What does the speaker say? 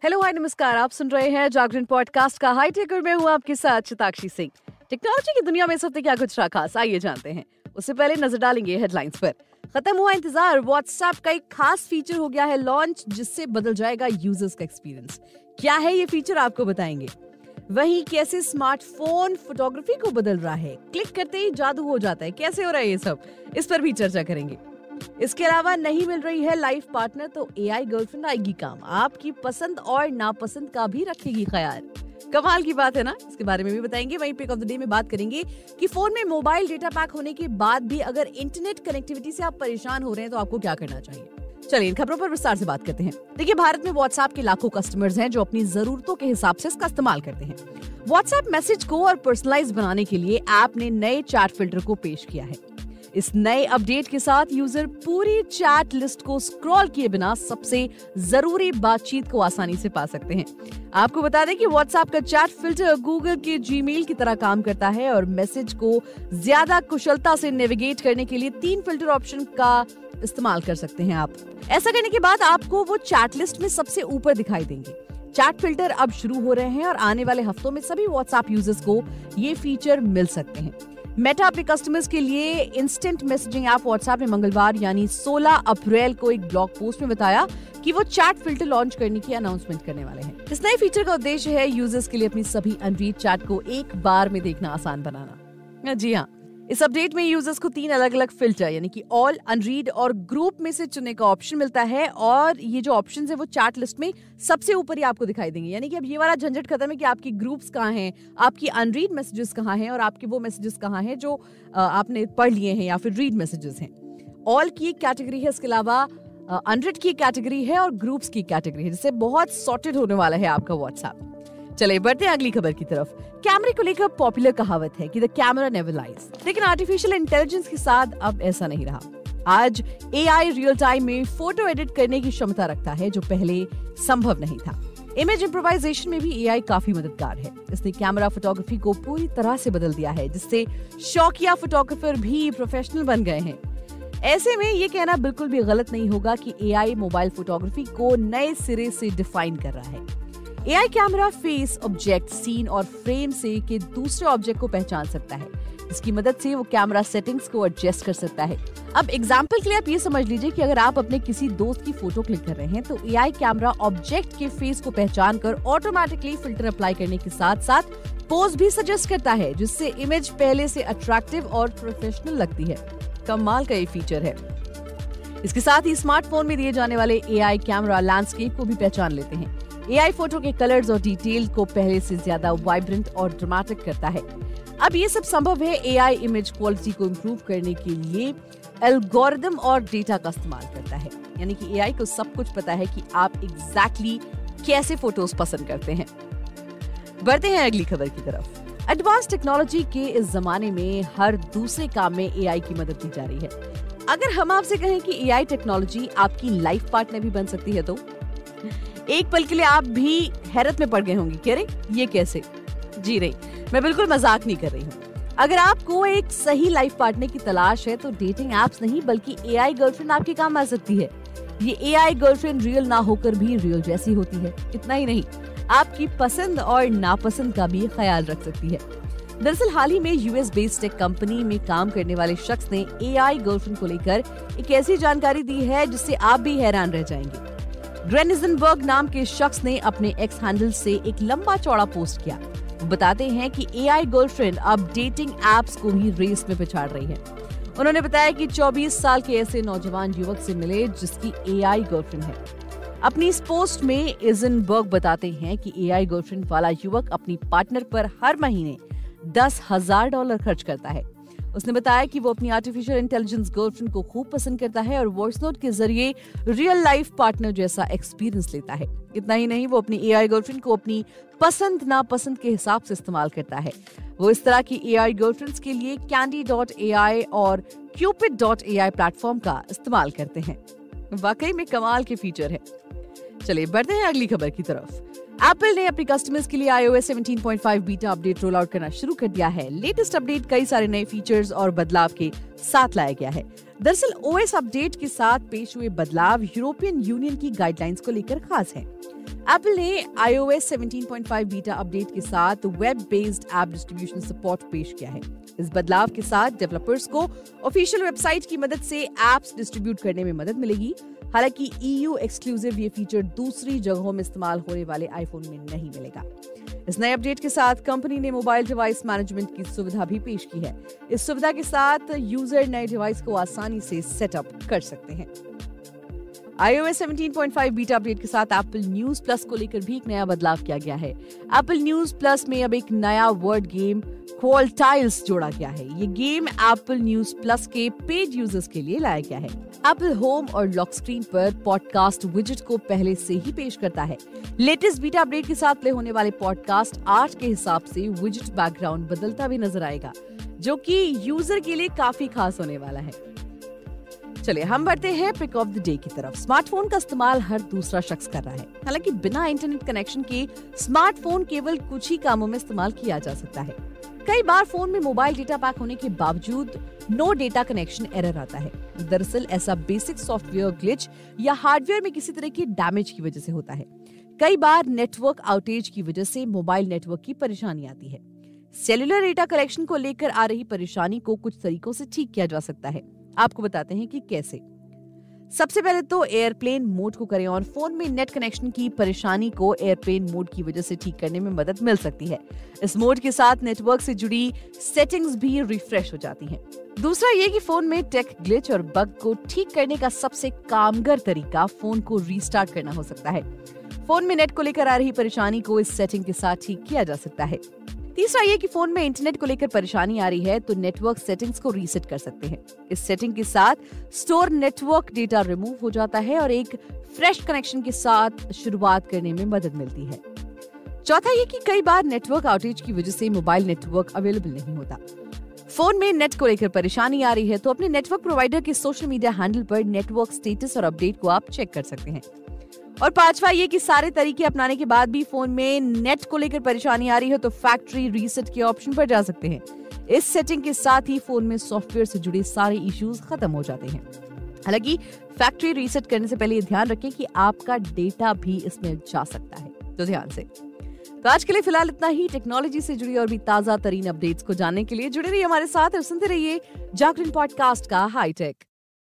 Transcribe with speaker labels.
Speaker 1: Hello hi नमस्कार, आप सुन रहे हैं जागरण पॉडकास्ट का हाईटेक और मैं हूँ आपके साथ चिताक्षी सिंह। टेक्नोलॉजी की दुनिया में इस हफ्ते क्या कुछ रहा खास, आइए जानते हैं। उससे पहले नजर डालेंगे हेडलाइंस पर। खत्म हुआ इंतजार, व्हाट्सएप का एक खास फीचर हो गया है लॉन्च, जिससे बदल जाएगा यूजर्स का एक्सपीरियंस। क्या है ये फीचर, आपको बताएंगे। वहीं कैसे स्मार्टफोन फोटोग्राफी को बदल रहा है, क्लिक करते ही जादू हो जाता है, कैसे हो रहा है ये सब, इस पर भी चर्चा करेंगे। इसके अलावा नहीं मिल रही है लाइफ पार्टनर तो एआई गर्लफ्रेंड आएगी काम, आपकी पसंद और नापसंद का भी रखेगी ख्याल। कमाल की बात है ना, इसके बारे में भी बताएंगे। वहीं पिक ऑफ द डे में बात करेंगे कि फोन में मोबाइल डेटा पैक होने के बाद भी अगर इंटरनेट कनेक्टिविटी से आप परेशान हो रहे हैं तो आपको क्या करना चाहिए। चलिए इन खबरों पर विस्तार से बात करते हैं। देखिए, भारत में व्हाट्सएप के लाखों कस्टमर्स हैं जो अपनी जरूरतों के हिसाब से इसका इस्तेमाल करते हैं। व्हाट्सएप मैसेज को और पर्सनलाइज बनाने के लिए ऐप ने नए चैट फिल्टर को पेश किया है। इस नए अपडेट के साथ यूजर पूरी चैट लिस्ट को स्क्रॉल किए बिना सबसे जरूरी बातचीत को आसानी से पा सकते हैं। आपको बता दें कि व्हाट्सएप का चैट फिल्टर गूगल के जीमेल की तरह काम करता है और मैसेज को ज्यादा कुशलता से नेविगेट करने के लिए 3 फिल्टर ऑप्शन का इस्तेमाल कर सकते हैं आप। ऐसा करने के बाद आपको वो चैट लिस्ट में सबसे ऊपर दिखाई देंगे। चैट फिल्टर अब शुरू हो रहे हैं और आने वाले हफ्तों में सभी व्हाट्सएप यूजर्स को ये फीचर मिल सकते हैं। मेटा अपने कस्टमर्स के लिए इंस्टेंट मैसेजिंग ऐप व्हाट्सएप ने मंगलवार यानी 16 अप्रैल को एक ब्लॉग पोस्ट में बताया कि वो चैट फिल्टर लॉन्च करने की अनाउंसमेंट करने वाले हैं। इस नए फीचर का उद्देश्य है यूजर्स के लिए अपनी सभी अनरीड चैट को एक बार में देखना आसान बनाना। जी हाँ, इस अपडेट में यूजर्स को 3 अलग अलग फिल्टर यानी कि ऑल, अनरीड और ग्रुप में से चुनने का ऑप्शन मिलता है और ये जो ऑप्शन है वो चैट लिस्ट में सबसे ऊपर ही आपको दिखाई देंगे। यानी कि अब ये वाला झंझट खत्म है कि आपकी ग्रुप्स कहाँ हैं, आपकी अनरीड मैसेजेस कहाँ हैं और आपके वो मैसेजेस कहाँ हैं जो आपने पढ़ लिए हैं या फिर रीड मैसेजेस हैं। ऑल की एक कैटेगरी है, इसके अलावा अनरीड की कैटेगरी है और ग्रुप्स की कैटेगरी है, जिससे बहुत सॉर्टेड होने वाला है आपका व्हाट्सएप। चलिए बढ़ते हैं अगली खबर की तरफ। कैमरे को लेकर पॉपुलर कहावत है कि द कैमरा नेवर लाइज, लेकिन आर्टिफिशियल इंटेलिजेंस के साथ अब ऐसा नहीं रहा। आज एआई रियल टाइम में फोटो एडिट करने की क्षमता रखता है जो पहले संभव नहीं था। इमेज इम्प्रोवाइजेशन में भी एआई काफी मददगार है। इसने कैमरा फोटोग्राफी को पूरी तरह से बदल दिया है, जिससे शौकिया फोटोग्राफर भी प्रोफेशनल बन गए हैं। ऐसे में ये कहना बिल्कुल भी गलत नहीं होगा कि एआई मोबाइल फोटोग्राफी को नए सिरे से डिफाइन कर रहा है। AI camera face, object, scene और फ्रेम से के दूसरे ऑब्जेक्ट को पहचान सकता है। इसकी मदद से वो कैमरा सेटिंग्स को एडजस्ट कर सकता है। अब एग्जांपल के लिए आप ये समझ लीजिए कि अगर आप अपने किसी दोस्त की फोटो क्लिक कर रहे हैं तो एआई कैमरा ऑब्जेक्ट के फेस को पहचान कर ऑटोमेटिकली फिल्टर अप्लाई करने के साथ साथ पोज भी सजेस्ट करता है, जिससे इमेज पहले से अट्रैक्टिव और प्रोफेशनल लगती है। कमाल का ये फीचर है। इसके साथ ही स्मार्टफोन में दिए जाने वाले एआई कैमरा लैंडस्केप को भी पहचान लेते हैं। एआई फोटो के कलर्स और डिटेल को पहले से ज्यादा वाइब्रेंट और ड्रामेटिक करता है। अब ये सब संभव है एआई इमेज क्वालिटी को इम्प्रूव करने के लिए एल्गोरिदम और डेटा का इस्तेमाल करता है। यानी कि एआई को सब कुछ पता है कि आप एग्जैक्टली कैसे फोटोज पसंद करते हैं। बढ़ते हैं अगली खबर की तरफ। एडवांस टेक्नोलॉजी के इस जमाने में हर दूसरे काम में एआई की मदद ली जा रही है। अगर हम आपसे कहें कि एआई टेक्नोलॉजी आपकी लाइफ पार्टनर भी बन सकती है तो एक पल के लिए आप भी हैरत में पड़ गए होंगे कि अरे ये कैसे। जी नहीं, मैं बिल्कुल मजाक नहीं कर रही हूँ। अगर आपको एक सही लाइफ पार्टनर की तलाश है तो डेटिंग एप्स नहीं बल्कि एआई गर्लफ्रेंड आपके काम आ सकती है। ये एआई गर्लफ्रेंड रियल ना होकर भी रियल जैसी होती है। इतना ही नहीं, आपकी पसंद और नापसंद का भी ख्याल रख सकती है। दरअसल हाल ही में यूएस बेस्ड टेक कंपनी में काम करने वाले शख्स ने एआई गर्लफ्रेंड को लेकर एक ऐसी जानकारी दी है जिससे आप भी हैरान रह जाएंगे। ग्रेनिजनबर्ग नाम के शख्स ने अपने एक्स हैंडल से एक लंबा चौड़ा पोस्ट किया। बताते हैं कि एआई गर्लफ्रेंड अब डेटिंग एप्स को भी रेस में पिछाड़ रही है। उन्होंने बताया कि 24 साल के ऐसे नौजवान युवक से मिले जिसकी एआई गर्लफ्रेंड है। अपनी इस पोस्ट में इजनबर्ग बताते हैं कि एआई गर्लफ्रेंड वाला युवक अपनी पार्टनर पर हर महीने $10,000 खर्च करता है। उसने बताया कि वो अपनी आर्टिफिशियल इंटेलिजेंस गर्लफ्रेंड को खूब पसंद करता है और वॉइस नोट के जरिए रियल लाइफ पार्टनर जैसा एक्सपीरियंस लेता है। इतना ही नहीं, वो अपनी एआई गर्लफ्रेंड को अपनी पसंद नापसंद के हिसाब से इस्तेमाल करता है। वो इस तरह की एआई गर्लफ्रेंड्स के लिए Candy.ai और Cupid.ai प्लेटफॉर्म का इस्तेमाल करते हैं। वाकई में कमाल के फीचर है। चलिए बढ़ते हैं अगली खबर की तरफ। एप्पल ने अपने कस्टमर्स के लिए iOS 17.5 beta update roll out करना शुरू कर दिया है। लेटेस्ट अपडेट कई सारे नए फीचर्स और बदलाव के साथ लाया गया है। दरअसल ओएस अपडेट के साथ पेश हुए बदलाव यूरोपियन यूनियन की गाइडलाइंस को लेकर खास है। एप्पल ने iOS 17.5 बीटा अपडेट के साथ web based app distribution support पेश किया है। इस बदलाव के साथ डेवलपर्स को ऑफिशियल वेबसाइट की मदद से एप्स डिस्ट्रीब्यूट करने में मदद मिलेगी। हालांकि EU एक्सक्लूसिव ये फीचर दूसरी जगहों में इस्तेमाल होने वाले आईफोन में नहीं मिलेगा। इस नए अपडेट के साथ कंपनी ने मोबाइल डिवाइस मैनेजमेंट की सुविधा भी पेश की है। इस सुविधा के साथ यूजर नए डिवाइस को आसानी से सेटअप कर सकते हैं। iOS 17.5 बीटा अपडेट के साथ एप्पल न्यूज प्लस को लेकर भी एक नया बदलाव किया गया है। एप्पल न्यूज प्लस में अब एक नया वर्ड गेम क्वाल्टाइल्स जोड़ा गया है। ये गेम एप्पल न्यूज प्लस के पेड यूजर्स के लिए लाया गया है। एप्पल होम और लॉक स्क्रीन पर पॉडकास्ट विजेट को पहले से ही पेश करता है। लेटेस्ट बीटा अपडेट के साथ प्ले होने वाले पॉडकास्ट आर्ट के हिसाब से विजेट बैकग्राउंड बदलता भी नजर आएगा, जो कि यूजर के लिए काफी खास होने वाला है। चलिए हम बढ़ते हैं पिक ऑफ द डे की तरफ। स्मार्टफोन का इस्तेमाल हर दूसरा शख्स कर रहा है। हालांकि बिना इंटरनेट कनेक्शन के स्मार्टफोन केवल कुछ ही कामों में इस्तेमाल किया जा सकता है। कई बार फोन में मोबाइल डेटा पैक होने के बावजूद नो डेटा कनेक्शन एरर आता है। दरअसल ऐसा बेसिक सॉफ्टवेयर ग्लिच या हार्डवेयर में किसी तरह के डैमेज की वजह से होता है। कई बार नेटवर्क आउटेज की वजह से मोबाइल नेटवर्क की परेशानी आती है। सेलुलर डेटा कलेक्शन को लेकर आ रही परेशानी को कुछ तरीकों से ठीक किया जा सकता है। आपको बताते हैं कि कैसे। सबसे पहले तो एयरप्लेन मोड को करें और फोन में नेट कनेक्शन की परेशानी को एयरप्लेन मोड की वजह से ठीक करने में मदद मिल सकती है। इस मोड के साथ नेटवर्क से जुड़ी सेटिंग्स भी रिफ्रेश हो जाती हैं। दूसरा ये कि फोन में टेक ग्लिच और बग को ठीक करने का सबसे कारगर तरीका फोन को रीस्टार्ट करना हो सकता है। फोन में नेट को लेकर आ रही परेशानी को इस सेटिंग के साथ ठीक किया जा सकता है। तीसरा ये कि फोन में इंटरनेट को लेकर परेशानी आ रही है तो नेटवर्क सेटिंग्स को रीसेट कर सकते हैं। इस सेटिंग के साथ स्टोर नेटवर्क डेटा रिमूव हो जाता है और एक फ्रेश कनेक्शन के साथ शुरुआत करने में मदद मिलती है। चौथा ये कि कई बार नेटवर्क आउटेज की वजह से मोबाइल नेटवर्क अवेलेबल नहीं होता। फोन में नेट को लेकर परेशानी आ रही है तो अपने नेटवर्क प्रोवाइडर के सोशल मीडिया हैंडल पर नेटवर्क स्टेटस और अपडेट को आप चेक कर सकते हैं। और पांचवा ये कि सारे तरीके अपनाने के बाद भी फोन में नेट को लेकर परेशानी आ रही है तो फैक्ट्री रीसेट के ऑप्शन पर जा सकते हैं। इस सेटिंग के साथ ही फोन में सॉफ्टवेयर से जुड़े सारे इश्यूज खत्म हो जाते हैं। हालांकि फैक्ट्री रीसेट करने से पहले ये ध्यान रखें कि आपका डेटा भी इसमें जा सकता है, तो ध्यान से। तो आज के लिए फिलहाल इतना ही। टेक्नोलॉजी से जुड़ी और भी ताजा तरीन अपडेट्स को जानने के लिए जुड़े रहिए हमारे साथ और सुनते रहिए जागरण पॉडकास्ट का हाईटेक।